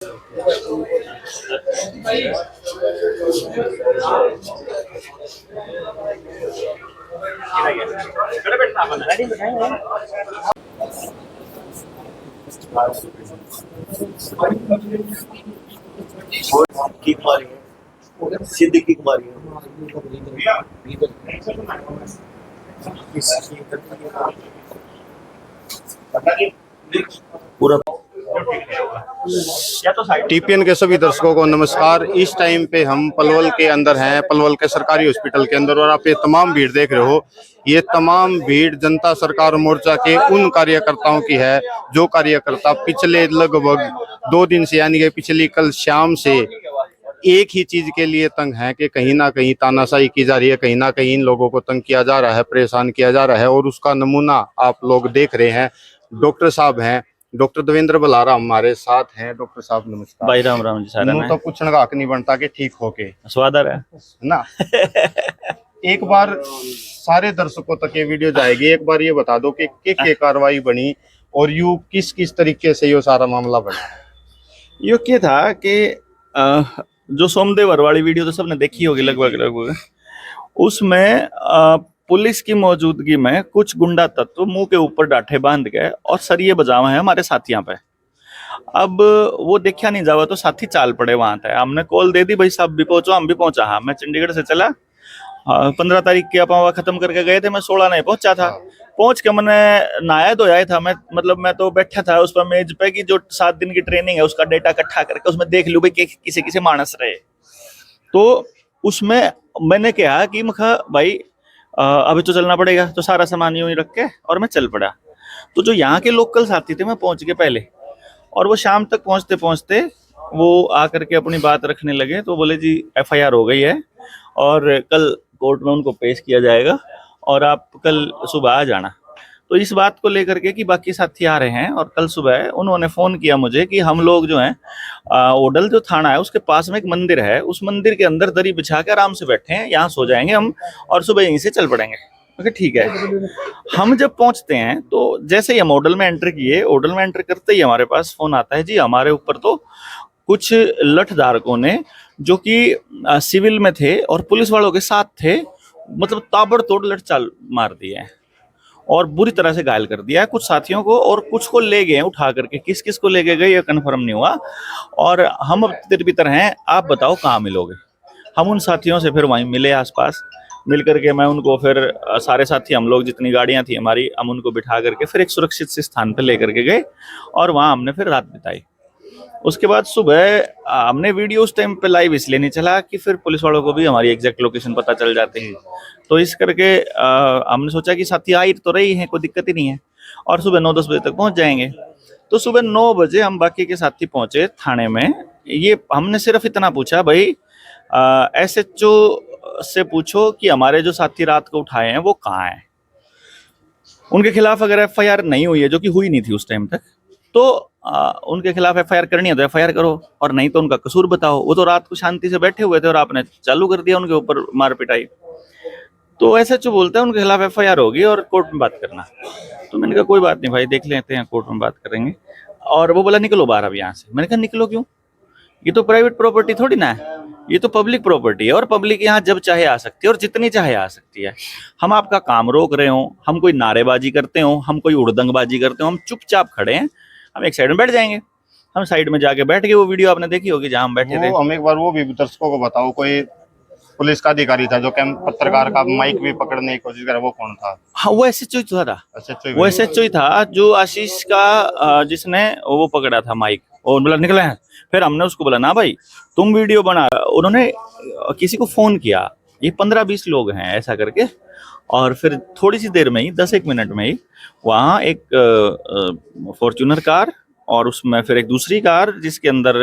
Kick मारी सीधी kick मारी पूरा। टीपीएन के सभी दर्शकों को नमस्कार। इस टाइम पे हम पलवल के अंदर हैं, पलवल के सरकारी हॉस्पिटल के अंदर, और आप ये तमाम भीड़ देख रहे हो। ये तमाम भीड़ जनता सरकार मोर्चा के उन कार्यकर्ताओं की है जो कार्यकर्ता पिछले लगभग 2 दिन से, यानी कि पिछली कल शाम से एक ही चीज के लिए तंग है कि कहीं ना कहीं तानाशाही की जा रही है, कहीं ना कहीं इन लोगों को तंग किया जा रहा है, परेशान किया जा रहा है। और उसका नमूना आप लोग देख रहे हैं। डॉक्टर साहब हैं, डॉक्टर देवेंद्र बलारा हमारे साथ हैं। डॉक्टर साहब नमस्कार। भाई राम राम जी। सारा तो पूछने का हक नहीं बनता कि ठीक होके स्वाद आ रहा है ना। एक बार सारे दर्शकों तक ये वीडियो जाएगी, एक बार ये बता दो कि क्या कार्रवाई बनी और यू किस किस तरीके से ये सारा मामला बना। यो क्या था कि जो सोमदेव वाली वीडियो तो सबने देखी होगी लगभग। उसमें पुलिस की मौजूदगी में कुछ गुंडा तत्व मुंह के ऊपर डांठे बांध गए और सरिये बजावे हैं हमारे साथियों पे। अब वो देखा नहीं जावा तो साथी चाल पड़े वहां थे। हमने कॉल दे दी, भाई साहब भी पहुंचो, हम भी पहुंचा। हाँ, मैं चंडीगढ़ से चला, 15 तारीख की आप खत्म करके गए थे, मैं 16 नहीं पहुंचा था। पहुंच के मैंने नहाया धोया था। मैं तो बैठा था उस पर मेज पे कि जो 7 दिन की ट्रेनिंग है उसका डेटा इकट्ठा करके उसमें देख लूं भाई किसे किसे मानस रहे। तो उसमें मैंने कहा कि मखा भाई अभी तो चलना पड़ेगा, तो सारा सामान यूं ही रख के और मैं चल पड़ा। तो जो यहाँ के लोकल साथी थे, मैं पहुंच गए पहले, और वो शाम तक पहुंचते पहुंचते वो आकर के अपनी बात रखने लगे। तो बोले जी FIR हो गई है और कल कोर्ट में उनको पेश किया जाएगा और आप कल सुबह आ जाना। तो इस बात को लेकर के कि बाकी साथी आ रहे हैं, और कल सुबह उन्होंने फोन किया मुझे कि हम लोग जो हैं ओडल जो थाना है उसके पास में एक मंदिर है, उस मंदिर के अंदर दरी बिछा के आराम से बैठे हैं, यहाँ सो जाएंगे हम और सुबह यहीं से चल पड़ेंगे। ओके ठीक है। हम जब पहुंचते हैं तो जैसे ही हम होटल में एंटर किए, होटल में एंटर करते ही हमारे पास फोन आता है, जी हमारे ऊपर तो कुछ लठ धारकों ने जो कि सिविल में थे और पुलिस वालों के साथ थे, मतलब ताबड़तोड़ लठ चाल मार दिए हैं और बुरी तरह से घायल कर दिया है कुछ साथियों को, और कुछ को ले गए उठा करके। किस किस को ले गए ये कंफर्म नहीं हुआ, और हम अब तितर हैं, आप बताओ कहाँ मिलोगे। हम उन साथियों से फिर वहीं मिले, आसपास मिल करके मैं उनको फिर सारे साथी हम लोग जितनी गाड़ियां थी हमारी, हम उनको बिठा करके फिर एक सुरक्षित से स्थान पर लेकर के गए और वहां हमने फिर रात बिताई। उसके बाद सुबह हमने वीडियो उस टाइम पे लाइव इसलिए नहीं चला कि फिर पुलिस वालों को भी हमारी एग्जैक्ट लोकेशन पता चल जाती है। तो इस करके हमने सोचा कि साथी आ ही तो रही हैं, कोई दिक्कत ही नहीं है, और सुबह 9-10 बजे तक पहुंच जाएंगे। तो सुबह 9 बजे हम बाकी के साथी पहुंचे थाने में। ये हमने सिर्फ इतना पूछा, भाई SHO से पूछो कि हमारे जो साथी रात को उठाए हैं वो कहाँ हैं। उनके खिलाफ अगर FIR नहीं हुई है, जो कि हुई नहीं थी उस टाइम तक, तो उनके खिलाफ FIR करनी है तो FIR करो, और नहीं तो उनका कसूर बताओ। वो तो रात को शांति से बैठे हुए थे और आपने चालू कर दिया उनके ऊपर मार पिटाई। तो SHO बोलता है उनके खिलाफ FIR होगी और कोर्ट में बात करना। तो मैंने कहा कोई बात नहीं भाई, देख लेते हैं, कोर्ट में बात करेंगे। और वो बोला निकलो बाहर अब यहाँ से। मैंने कहा निकलो क्यों, ये तो प्राइवेट प्रॉपर्टी थोड़ी ना है, ये तो पब्लिक प्रॉपर्टी है, और पब्लिक यहाँ जब चाहे आ सकती है और जितनी चाहे आ सकती है। हम आपका काम रोक रहे हो, हम कोई नारेबाजी करते हो, हम कोई उड़दंगबाजी करते हो, हम चुपचाप खड़े हैं, हम एक साइड में बैठ जाएंगे। हम साइड में जाके बैठ गए। वो वीडियो आपने देखी होगी जहां हम बैठे थे। हम एक बार वो भी दर्शकों को बताओ, कोई पुलिस का अधिकारी था जो पत्रकार का माइक भी पकड़ने की कोशिश कर, वो कौन था? हाँ, वो SHO था। वो SHO ही था जो आशीष का जिसने वो पकड़ा था माइक, और बोला निकले हैं। फिर हमने उसको बोला ना भाई तुम वीडियो बना। उन्होंने किसी को फोन किया, ये 15-20 लोग हैं ऐसा करके, और फिर थोड़ी सी देर में ही 10-1 मिनट में ही वहाँ एक फॉर्च्यूनर कार, और उसमें फिर एक दूसरी कार जिसके अंदर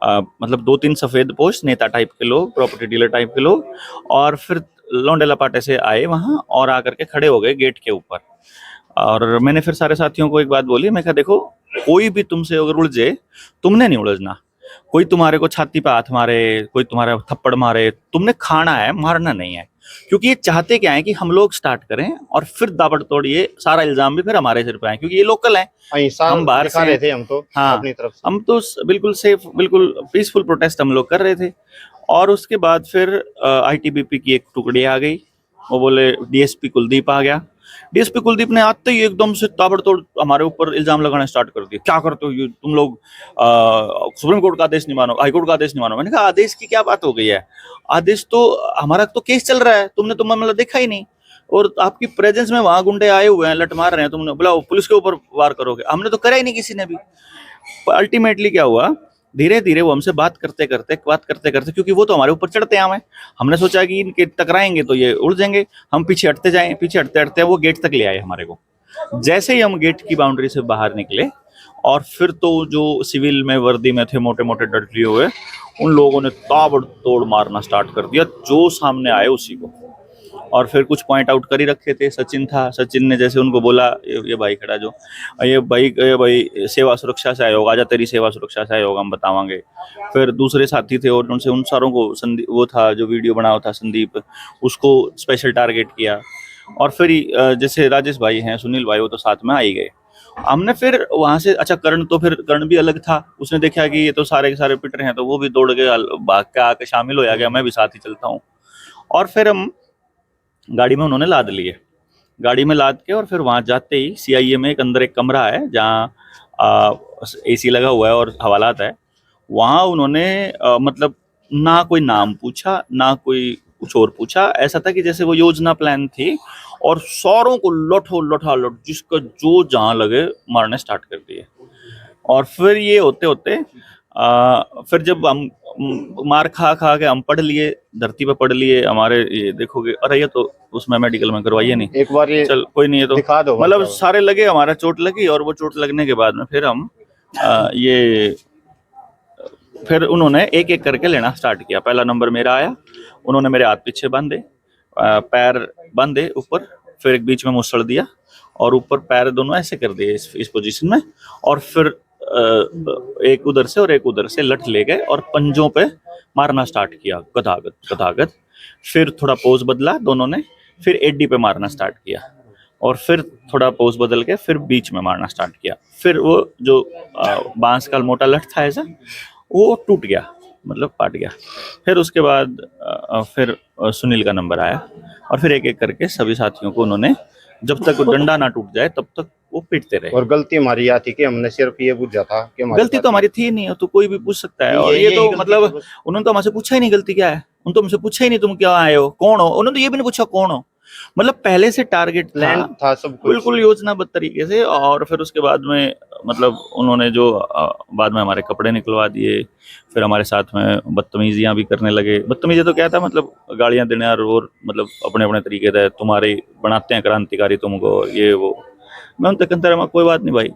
मतलब 2-3 सफेद पोश नेता टाइप के लोग, प्रॉपर्टी डीलर टाइप के लोग, और फिर लौंडे लपाटे से आए वहाँ और आकर के खड़े हो गए गेट के ऊपर। और मैंने फिर सारे साथियों को एक बात बोली, मैं कहा देखो कोई भी तुमसे अगर उलझे, तुमने नहीं उलझना, कोई तुम्हारे को छाती पे हाथ मारे, कोई तुम्हारा थप्पड़ मारे, तुमने खाना है, मारना नहीं है। क्योंकि ये चाहते क्या है कि हम लोग स्टार्ट करें और फिर दाबड़तोड़ ये सारा इल्जाम भी फिर हमारे सिर पे आए, क्योंकि ये लोकल है, अहिंसा हम बाहर दिखा से रहे थे हम तो हाँ, अपनी तरफ से। हम तो बिल्कुल सेफ, बिल्कुल पीसफुल प्रोटेस्ट हम लोग कर रहे थे। और उसके बाद फिर आईटीबीपी की एक टुकड़ी आ गई, वो बोले डीएसपी कुलदीप आ गया। डीएसपी कुलदीप ने आते ही एकदम से ताबड़तोड़ हमारे ऊपर इल्जाम लगाना स्टार्ट कर दिया, क्या करते हो ये तुम लोग, सुप्रीम कोर्ट का आदेश नहीं मानो, हाई कोर्ट का आदेश नहीं मानो। मैंने कहा आदेश की क्या बात हो गई है, आदेश तो हमारा तो केस चल रहा है, तुमने तो मामला देखा ही नहीं, और आपकी प्रेजेंस में वहां गुंडे आए हुए हैं, लट मार रहे हैं, तुमने बुलाओ पुलिस के ऊपर वार करोगे। हमने तो करा ही नहीं किसी ने भी। अल्टीमेटली क्या हुआ, धीरे धीरे वो हमसे बात करते करते, क्योंकि वो तो हमारे ऊपर चढ़ते आए, हमने सोचा कि इनके टकराएंगे तो ये उड़ जाएंगे, हम पीछे हटते जाएं, पीछे हटते हटते वो गेट तक ले आए हमारे को। जैसे ही हम गेट की बाउंड्री से बाहर निकले, और फिर तो जो सिविल में वर्दी में थे, मोटे मोटे डट लिए हुए, उन लोगों ने ताबड़तोड़ मारना स्टार्ट कर दिया, जो सामने आए उसी को। और फिर कुछ पॉइंट आउट कर ही रखे थे, सचिन था, सचिन ने जैसे उनको बोला, ये भाई खड़ा जो, ये भाई सेवा सुरक्षा से आयोग, आजा तेरी सेवा सुरक्षा से आयोग हम बतावांगे। फिर दूसरे साथी थे और उनसे उन सारों को वो था जो वीडियो बना था संदीप, उसको स्पेशल टारगेट किया। और फिर जैसे राजेश भाई हैं, सुनील भाई, वो तो साथ में आ ही गए। हमने फिर वहां से, अच्छा कर्ण भी अलग था, उसने देखा कि ये तो सारे के सारे पिट रहे हैं, तो वो भी दौड़ के भाग के आके शामिल हो गया, मैं भी साथ ही चलता हूँ। और फिर हम गाड़ी में उन्होंने लाद लिए, गाड़ी में लाद के, और फिर वहां जाते ही सीआईए में अंदर एक कमरा है जहाँ एसी लगा हुआ है और हवालात है, वहां उन्होंने मतलब ना कोई नाम पूछा, ना कोई कुछ और पूछा, ऐसा था कि जैसे वो योजना प्लान थी, और सारों को लठ जिसका जो जहां लगे मारने स्टार्ट कर दिए। और फिर ये होते होते फिर जब हम मार खा खा के हम पढ़ लिए, धरती पे पढ़ लिए हमारे, ये देखोगे, अरे ये तो उसमें मेडिकल में करवाइए नहीं, एक बार ये चल कोई नहीं है, तो दिखा दो, मतलब सारे लगे, हमारा चोट लगी, और वो चोट लगने के बाद में फिर हम ये फिर उन्होंने एक एक करके लेना स्टार्ट किया। पहला नंबर मेरा आया, उन्होंने मेरे हाथ पीछे बांधे, पैर बांधे ऊपर, फिर एक बीच में मुसड़ दिया, और ऊपर पैर दोनों ऐसे कर दिए इस पोजीशन में, और फिर एक उधर से और एक उधर से लठ ले गए और पंजों पे मारना स्टार्ट किया, गदागद। फिर थोड़ा पोज बदला दोनों ने, फिर एडी पे मारना स्टार्ट किया, और फिर थोड़ा पोज बदल के फिर बीच में मारना स्टार्ट किया। फिर वो जो बांस का मोटा लठ था ऐसा, वो टूट गया, मतलब पाट गया। फिर उसके बाद फिर सुनील का नंबर आया, और फिर एक एक करके सभी साथियों को उन्होंने, जब तक डंडा ना टूट जाए तब तक वो पीटते रहे। और गलती हमारी यह थी कि हमने सिर्फ ये पूछा था कि गलती तो हमारी थी नहीं, तो कोई भी पूछ सकता है। और ये तो मतलब उन्होंने तो हमसे पूछा ही नहीं गलती क्या है, उन्होंने तो हमसे पूछा ही नहीं तुम क्या आए हो, कौन हो, उन्होंने तो ये भी नहीं पूछा कौन हो। मतलब पहले से टारगेट प्लान था सब कुछ, बिल्कुल योजनाबद्ध तरीके से। और फिर उसके बाद में मतलब उन्होंने जो बाद में हमारे कपड़े निकलवा दिए, फिर हमारे साथ में बदतमीजियां भी करने लगे। बदतमीजी तो क्या था, मतलब गालियां देने, और मतलब अपने अपने तरीके से तुम्हारे बनाते हैं क्रांतिकारी तुमको, ये वो। मैं उनके कहता कोई बात नहीं भाई,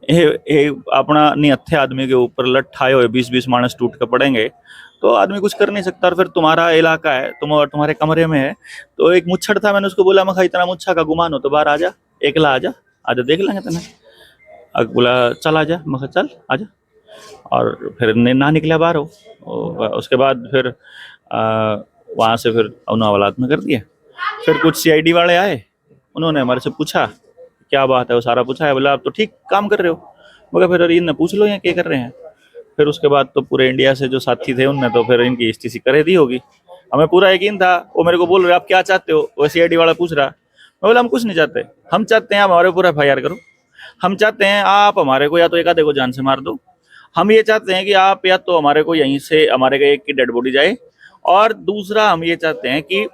ये अपना नहीं हथे आदमी के ऊपर लठ आए हुए 20-20 मानस टूट के पड़ेंगे तो आदमी कुछ कर नहीं सकता। और फिर तुम्हारा इलाका है, तुम्हारे कमरे में है, तो एक मुच्छड़ था, मैंने उसको बोला, मैं इतना मुच्छा का गुमान हो तो बाहर आ जा, एकला आ जा, आजा देख लेंगे तेने। बोला चल आ जा, मैं चल आ जा, और फिर ना निकला बाहर हो। उसके बाद फिर वहाँ से फिर उन्होंने हवालात में कर दिया। फिर कुछ सीआईडी वाले आए, उन्होंने हमारे से पूछा क्या बात है, वो सारा पूछा है, बोला आप तो ठीक काम कर रहे हो, मगर फिर इनने पूछ लो यहाँ क्या कर रहे हैं। फिर उसके बाद तो पूरे इंडिया से जो साथी थे उनने तो फिर इनकी एसटीसी करे दी होगी, हमें पूरा यकीन था। वो मेरे को बोल रहे आप क्या चाहते हो, वो सीआईडी वाला पूछ रहा, मैं बोला हम कुछ नहीं चाहते, हम चाहते हैं आप हमारे ऊपर FIR करो, हम चाहते हैं आप हमारे को या तो एक आधे को जान से मार दो, हम ये चाहते हैं कि आप या तो हमारे को यहीं से हमारे एक की डेड बॉडी जाए, और दूसरा हम ये चाहते हैं कि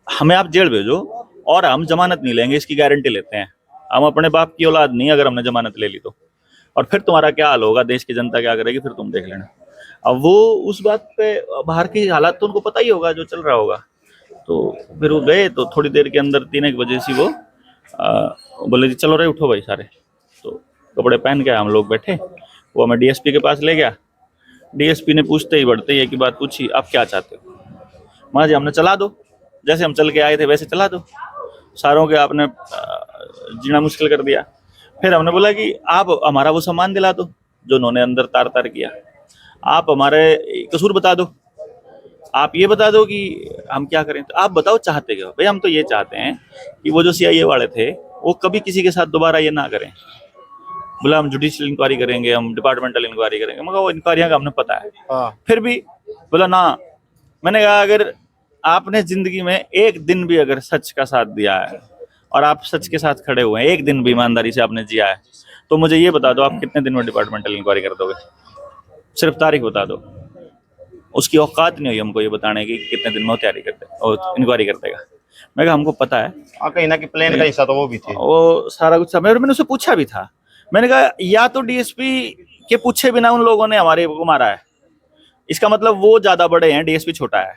हमें आप जेल भेजो, और हम जमानत नहीं लेंगे, इसकी गारंटी लेते हैं, हम अपने बाप की औलाद नहीं, अगर हमने जमानत ले ली तो, और फिर तुम्हारा क्या हाल होगा, देश की जनता क्या करेगी, फिर तुम देख लेना। अब वो उस बात पे बाहर की हालात तो उनको पता ही होगा जो चल रहा होगा। तो फिर वो गए, तो थोड़ी देर के अंदर 3-1 बजे से वो बोले जी चलो रे उठो भाई सारे। तो कपड़े पहन के हम लोग बैठे, वो हमें डीएसपी के पास ले गया। डीएसपी ने पूछते ही बढ़ते ही एक ही बात पूछी, आप क्या चाहते हो। माँ जी हमने चला दो, जैसे हम चल के आए थे वैसे चला दो, सारों के आपने जीना मुश्किल कर दिया। फिर हमने बोला कि आप हमारा वो सामान दिला दो जो उन्होंने अंदर तार तार किया। आप हमारे कसूर बता दो, आप ये बता दो कि हम क्या करें। तो आप बताओ चाहते क्या भाई? हम तो ये चाहते हैं कि वो जो सीआईए वाले थे वो कभी किसी के साथ दोबारा ये ना करें। बोला हम जुडिशियल इंक्वायरी करेंगे, हम डिपार्टमेंटल इंक्वायरी करेंगे, मगर वो इंक्वायरियां का हमने पता है। फिर भी बोला ना। मैंने कहा अगर आपने जिंदगी में एक दिन भी अगर सच का साथ दिया है और आप सच के साथ खड़े हुए हैं, एक दिन भी ईमानदारी से आपने जिया है, तो मुझे ये बता दो आप कितने दिन में डिपार्टमेंटल इंक्वायरी कर दोगे? सिर्फ तारीख बता दो। उसकी औकात नहीं हुई हमको ये बताने की कितने दिन में वो तैयारी करते और इंक्वायरी कर देगा। मैं कहा हमको पता है। कहीं ना कि प्लेन का हिस्सा तो वो भी थे, वो सारा कुछ मैंने उससे पूछा भी था। मैंने कहा या तो डीएसपी के पूछे बिना उन लोगों ने हमारे को मारा है, इसका मतलब वो ज्यादा बड़े हैं, डीएसपी छोटा है,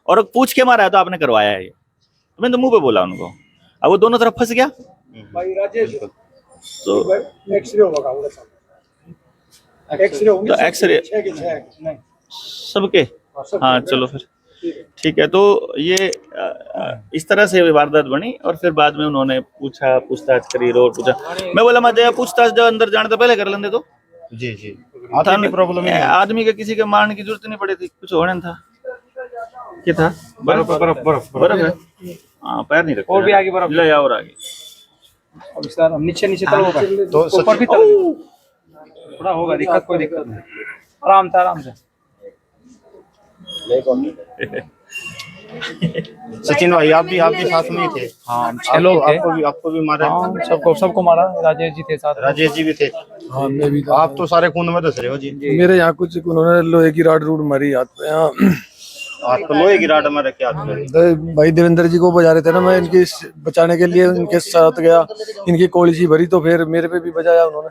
और पूछ के मारा है तो आपने करवाया है ये। तो मैंने तो मुंह पे बोला उनको। अब वो दोनों तरफ फंस गया। भाई राजेश तो एक्सरे होगा, एक्सरे सबके। हाँ चलो फिर ठीक है। तो ये इस तरह से वारदात बनी और फिर बाद में उन्होंने पूछा, पूछताछ करी, रोड पूछा। मैं बोला मैं पूछताछ जब अंदर जाने तो पहले कर लेंगे। तो जी जी प्रॉब्लम है, आदमी के किसी के मारने की जरूरत नहीं पड़ी थी, कुछ होने था। क्या था? बर्फ बर्फ है। हाँ पैर नहीं रखते। और भी आगे बर्फ ले और आगे अब सर नीचे तल होगा तो ऊपर भी तल थोड़ा होगा, दिक्कत कोई दिक्कत नहीं, आराम से। सचिन भाई आप भी साथ में ही थे? हाँ 6 लोग थे। आपको भी मारा? हाँ सबको मारा। राजेश जी थे साथ। राजेश जी भी थे? हाँ मैं भी था। आप तो सारे खून में दस रहे हो जी। मेरे यहाँ कुछ उन्होंने लोहे की राड रूड मारी हाथ पे। यहाँ आप तो लोहे की राड में रखे हाथ पे। भाई देवेंद्र जी को बजा रहे थे ना, मैं इनकी बचाने के लिए इनके साथ गया, इनकी कोली सी भरी तो फिर मेरे पे भी बजाया उन्होंने,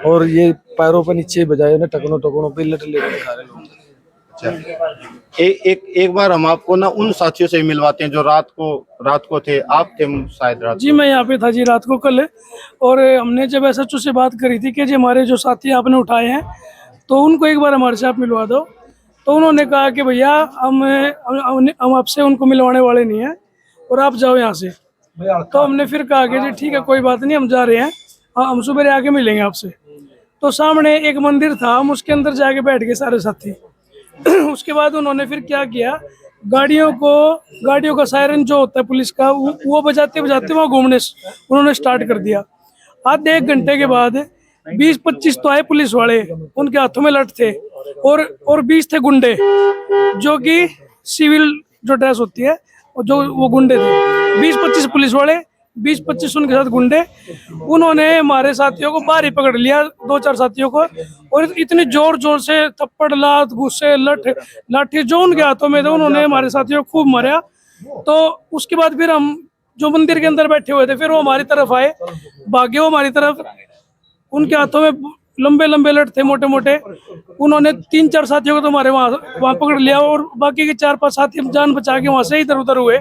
और ये पैरों पे नीचे बजाए ना, टकनों पे लट ले सारे लोग। एक बार हम आपको ना उन साथियों से मिलवाते हैं जो रात को थे। आप थे शायद रात जी? मैं यहाँ पे था जी रात को कल, और हमने जब SHO से बात करी थी कि जी हमारे जो साथी आपने उठाए हैं तो उनको एक बार हमारे से आप मिलवा दो। तो उन्होंने कहा कि भैया हम आपसे उनको मिलवाने वाले नहीं हैं और आप जाओ यहाँ से। तो हमने फिर कहा कि जी ठीक है कोई बात नहीं, हम जा रहे हैं, हम सुबह आके मिलेंगे आपसे। तो सामने एक मंदिर था, हम उसके अंदर जाके बैठ गए सारे साथी। उसके बाद उन्होंने फिर क्या किया, गाड़ियों का सायरन जो होता है पुलिस का, वो बजाते वहाँ घूमने उन्होंने स्टार्ट कर दिया। आधे 1 घंटे के बाद 20-25 तो आए पुलिस वाले, उनके हाथों में लठ थे, और 20 थे गुंडे, जो कि सिविल जो ड्रेस होती है जो वो गुंडे थे। 20-25 पुलिस वाले, 20-25 उनके साथ गुंडे। उन्होंने हमारे साथियों को बाहर ही पकड़ लिया, 2-4 साथियों को, और इतनी जोर से थप्पड़, लात, गुस्से, लाठी जो उनके हाथों में थे, उन्होंने हमारे साथियों को खूब मारा। तो उसके बाद फिर हम जो मंदिर के अंदर बैठे हुए थे, फिर वो हमारी तरफ आए, भागे वो हमारी तरफ। उनके हाथों में लंबे लठ थे, मोटे। उन्होंने 3-4 साथियों को तो हमारे वहाँ पकड़ लिया, और बाकी के 4-5 साथी हम जान बचा के वहाँ से इधर उधर हुए।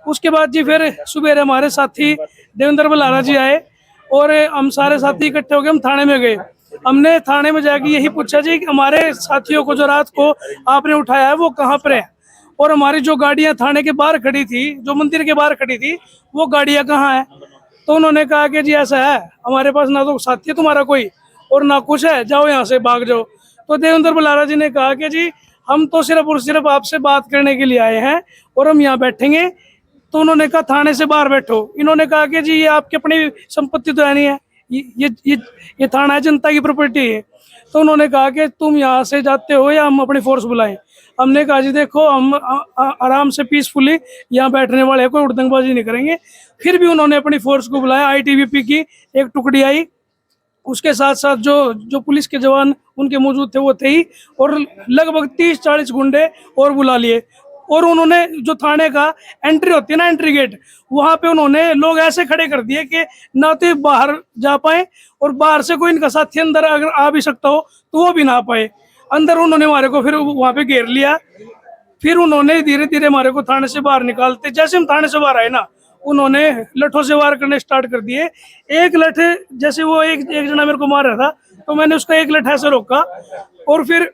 उसके बाद जी फिर सुबह हमारे साथी देवेंद्र बलारा जी आए, और हम सारे साथी इकट्ठे हो गए, हम थाने में गए। हमने थाने में जाके यही पूछा जी कि हमारे साथियों को जो रात को आपने उठाया है वो कहाँ पर है, और हमारी जो गाड़ियाँ थाने के बाहर खड़ी थी, जो मंदिर के बाहर खड़ी थी, वो गाड़ियाँ कहाँ है। तो उन्होंने कहा कि जी ऐसा है, हमारे पास ना तो साथी है तुम्हारा कोई और ना कुछ है, जाओ यहाँ से, भाग जाओ। तो देवेंद्र बलारा जी ने कहा कि जी हम तो सिर्फ और सिर्फ आपसे बात करने के लिए आए हैं और हम यहाँ बैठेंगे। तो उन्होंने कहा थाने से बाहर बैठो। इन्होंने कहा कि जी ये आपकी अपनी संपत्ति तो है नहीं है, ये थाना है, जनता की प्रॉपर्टी है। तो उन्होंने कहा कि तुम यहाँ से जाते हो या हम अपनी फोर्स बुलाएं। हमने कहा जी देखो हम आराम से पीसफुली यहाँ बैठने वाले हैं, कोई उड़दंगबाजी नहीं करेंगे। फिर भी उन्होंने अपनी फोर्स को बुलाया, ITBP की एक टुकड़ी आई, उसके साथ साथ जो पुलिस के जवान उनके मौजूद थे वो थे ही, और लगभग 30-40 गुंडे और बुला लिए। और उन्होंने जो थाने का एंट्री होती है ना, एंट्री गेट, वहां पे उन्होंने लोग ऐसे खड़े कर दिए कि ना तो बाहर जा पाए, और बाहर से कोई इनका साथी अंदर अगर आ भी सकता हो तो वो भी ना पाए। अंदर उन्होंने हमारे को फिर वहां पे घेर लिया। फिर उन्होंने धीरे धीरे हमारे को थाने से बाहर निकालते, जैसे हम थाने से बाहर आए ना, उन्होंने लठों से वार करने स्टार्ट कर दिए। एक लठ, जैसे वो एक जना मेरे को मार रहा था, तो मैंने उसका एक लठ ऐसे रोका, और फिर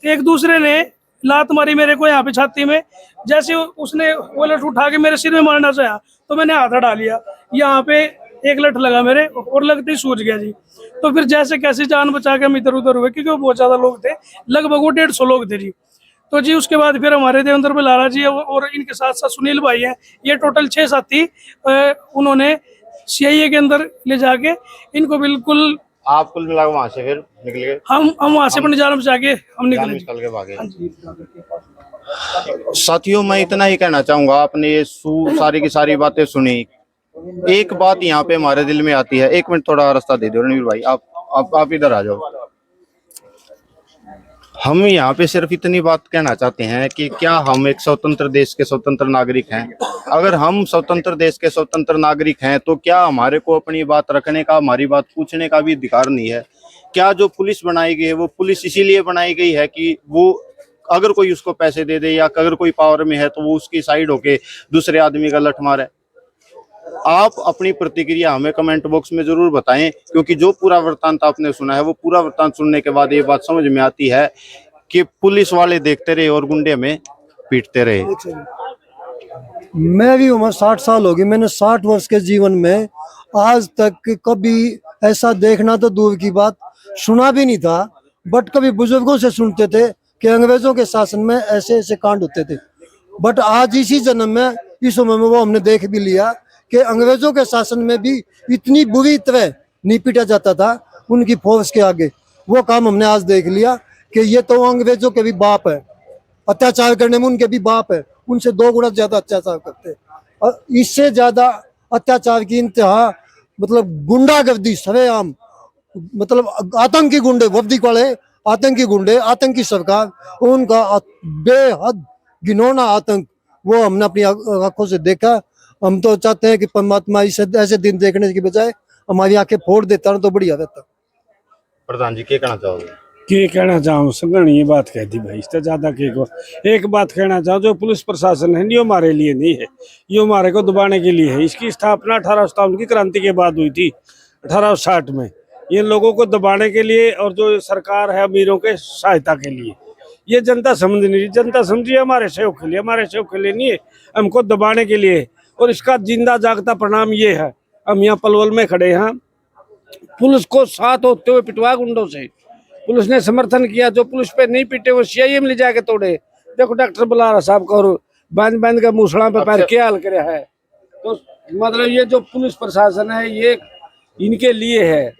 एक दूसरे ने लात मारी मेरे को यहाँ पे छाती में। जैसे उसने वो लठ उठा के मेरे सिर में मारना चाहा, तो मैंने हाथ हटा लिया यहाँ पे, एक लठ लगा मेरे और लगते ही सूझ गया जी। तो फिर जैसे कैसे जान बचा के हम इधर उधर हुए, क्योंकि वो बहुत ज्यादा लोग थे, लगभग वो 150 लोग थे जी। तो जी उसके बाद फिर हमारे देवेंद्र बलारा जी और इनके साथ साथ सुनील भाई हैं, ये टोटल 6 साथी उन्होंने सीआईए के अंदर ले जाके इनको बिल्कुल, आप कुल मिला वहां से फिर निकल गए? हम वहां से अपनी जान बचा के हम निकले जी। निकल के भागे। हाँ जी। साथियों, मैं इतना ही कहना चाहूंगा, आपने ये सारी की सारी बातें सुनी। एक बात यहाँ पे हमारे दिल में आती है, एक मिनट थोड़ा रास्ता दे दो रणवीर भाई, आप इधर आ जाओ। हम यहाँ पे सिर्फ इतनी बात कहना चाहते हैं कि क्या हम एक स्वतंत्र देश के स्वतंत्र नागरिक हैं? अगर हम स्वतंत्र देश के स्वतंत्र नागरिक हैं तो क्या हमारे को अपनी बात रखने का, हमारी बात पूछने का भी अधिकार नहीं है? क्या जो पुलिस बनाई गई है वो पुलिस इसीलिए बनाई गई है कि वो अगर कोई उसको पैसे दे दे या अगर कोई पावर में है तो वो उसकी साइड होके दूसरे आदमी का लठ मारे? आप अपनी प्रतिक्रिया हमें कमेंट बॉक्स में जरूर बताएं, क्योंकि जो पूरा वृत्तांत आपने सुना है वो पूरा वृत्तांत सुनने के बाद ये बात समझ में आती है कि पुलिस वाले देखते रहे और गुंडे में पीटते रहे। मैं भी उम्र 60 साल होगी, मैंने 60 वर्ष के जीवन में आज तक कभी ऐसा देखना तो दूर की बात, सुना भी नहीं था। बट कभी बुजुर्गों से सुनते थे कि अंग्रेजों के शासन में ऐसे ऐसे कांड होते थे। बट आज इसी जन्म में, इस उम्र में वो हमने देख भी लिया कि अंग्रेजों के शासन में भी इतनी बुरी तरह नहीं पीटा जाता था उनकी फोर्स के आगे। वो काम हमने आज देख लिया कि ये तो अंग्रेजों के भी बाप है, अत्याचार करने में उनके भी बाप है, उनसे 2 गुना ज्यादा अत्याचार करते हैं। और इससे ज्यादा अत्याचार की इंतहा, मतलब गुंडागर्दी सरेआम, मतलब आतंकी गुंडे, वर्दी वाले आतंकी गुंडे, आतंकी सरकार, उनका बेहद घिनौना आतंक वो हमने अपनी आंखों से देखा। हम तो चाहते हैं कि परमात्मा इसे ऐसे दिन देखने की बजाय हमारी आंखें फोड़ देता तो बढ़िया रहता। प्रधान जी, क्या कहना चाहोगे? के कहना चाहूँ, संगण ये बात कह दी भाई, इससे ज्यादा के को एक बात कहना चाहूँ, जो पुलिस प्रशासन है ये हमारे लिए नहीं है, ये हमारे को दबाने के लिए है। इसकी स्थापना 1857 की क्रांति के बाद हुई थी, 1860 में, ये लोगों को दबाने के लिए, और जो सरकार है अमीरों के सहायता के लिए। ये जनता समझ नहीं रही, जनता समझिए हमारे सहयोग के लिए, हमारे सहयोग के लिए नहीं है, हमको दबाने के लिए। और इसका जिंदा जागता परिणाम ये है, हम यहाँ पलवल में खड़े हैं, पुलिस को साथ होते हुए पिटवा गुंडों से पुलिस ने समर्थन किया। जो पुलिस पे नहीं पीटे वो सीआईए में ले जाके तोड़े। देखो डॉक्टर बलारा साहब को और बांध के मूसड़ा पे पैर क्या हाल करे है। तो मतलब ये जो पुलिस प्रशासन है ये इनके लिए है,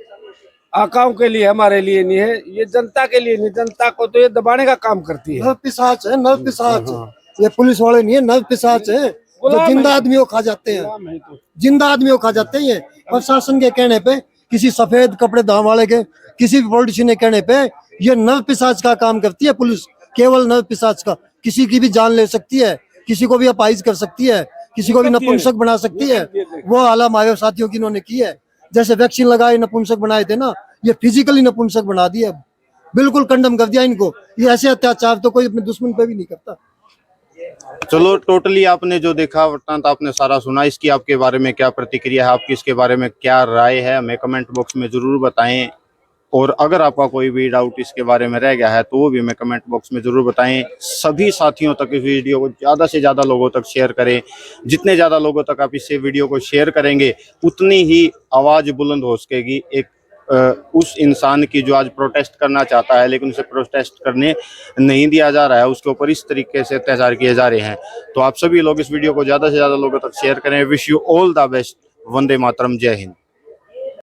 आकाओं के लिए, हमारे लिए नहीं है। ये जनता के लिए नहीं, जनता को तो ये दबाने का काम करती है। नव पिशाच है, नव पिशाच। ये पुलिस वाले नहीं है, नव पिशाच है जो जिंदा आदमियों खा जाते हैं, जिंदा आदमियों खा जाते हैं। ये प्रशासन के कहने पे, किसी सफेद कपड़े दाम वाले के, किसी भी पॉलिटिशियन के कहने पे ये नव पिशाच का काम करती है पुलिस, केवल नव पिशाच का। किसी की भी जान ले सकती है, किसी को भी अपाहिज कर सकती है, किसी को भी नपुंसक बना सकती है। वो हाल हमारे साथियों की इन्होंने की है। जैसे वैक्सीन लगाए नपुंसक बनाए थे ना, ये फिजिकली नपुंसक बना दिया, बिल्कुल कंडम कर दिया इनको। ये ऐसे अत्याचार तो कोई अपने दुश्मन पे भी नहीं करता। चलो, टोटली आपने जो देखा वृत्तांत आपने सारा सुना, इसकी आपके बारे में क्या प्रतिक्रिया है, आपकी इसके बारे में क्या राय है, हमें कमेंट बॉक्स में जरूर बताएं। और अगर आपका कोई भी डाउट इसके बारे में रह गया है तो वो भी हमें कमेंट बॉक्स में जरूर बताएं। सभी साथियों तक इस वीडियो को ज़्यादा से ज़्यादा लोगों तक शेयर करें। जितने ज़्यादा लोगों तक आप इस वीडियो को शेयर करेंगे उतनी ही आवाज़ बुलंद हो सकेगी एक उस इंसान की जो आज प्रोटेस्ट करना चाहता है लेकिन उसे प्रोटेस्ट करने नहीं दिया जा रहा है, उसके ऊपर इस तरीके से अत्याचार किए जा रहे हैं। तो आप सभी लोग इस वीडियो को ज़्यादा से ज़्यादा लोगों तक शेयर करें। Wish you all the best. वंदे मातरम। जय हिंद।